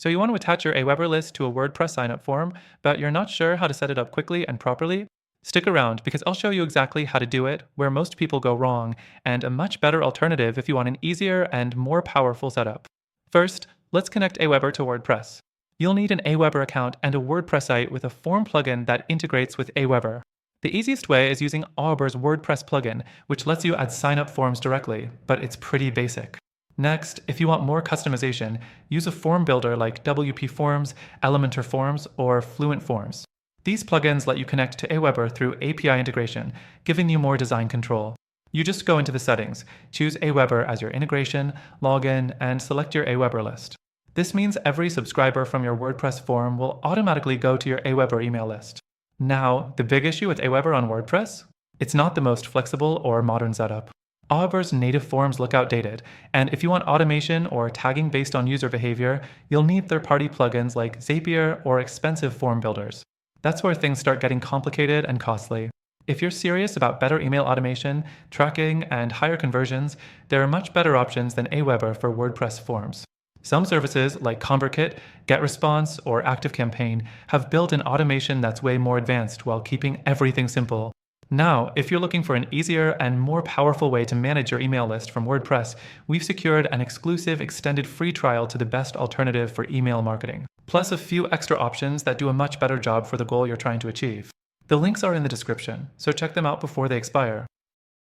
So you want to attach your AWeber list to a WordPress signup form, but you're not sure how to set it up quickly and properly? Stick around because I'll show you exactly how to do it, where most people go wrong, and a much better alternative if you want an easier and more powerful setup. First, let's connect AWeber to WordPress. You'll need an AWeber account and a WordPress site with a form plugin that integrates with AWeber. The easiest way is using AWeber's WordPress plugin, which lets you add sign-up forms directly, but it's pretty basic. Next, if you want more customization, use a form builder like WP Forms, Elementor Forms, or Fluent Forms. These plugins let you connect to AWeber through API integration, giving you more design control. You just go into the settings, choose AWeber as your integration, login, and select your AWeber list. This means every subscriber from your WordPress form will automatically go to your AWeber email list. Now, the big issue with AWeber on WordPress? It's not the most flexible or modern setup. AWeber's native forms look outdated, and if you want automation or tagging based on user behavior, you'll need third-party plugins like Zapier or expensive form builders. That's where things start getting complicated and costly. If you're serious about better email automation, tracking, and higher conversions, there are much better options than AWeber for WordPress forms. Some services like ConvertKit, GetResponse, or ActiveCampaign have built an automation that's way more advanced while keeping everything simple. Now, if you're looking for an easier and more powerful way to manage your email list from WordPress, we've secured an exclusive extended free trial to the best alternative for email marketing, plus a few extra options that do a much better job for the goal you're trying to achieve. The links are in the description, so check them out before they expire.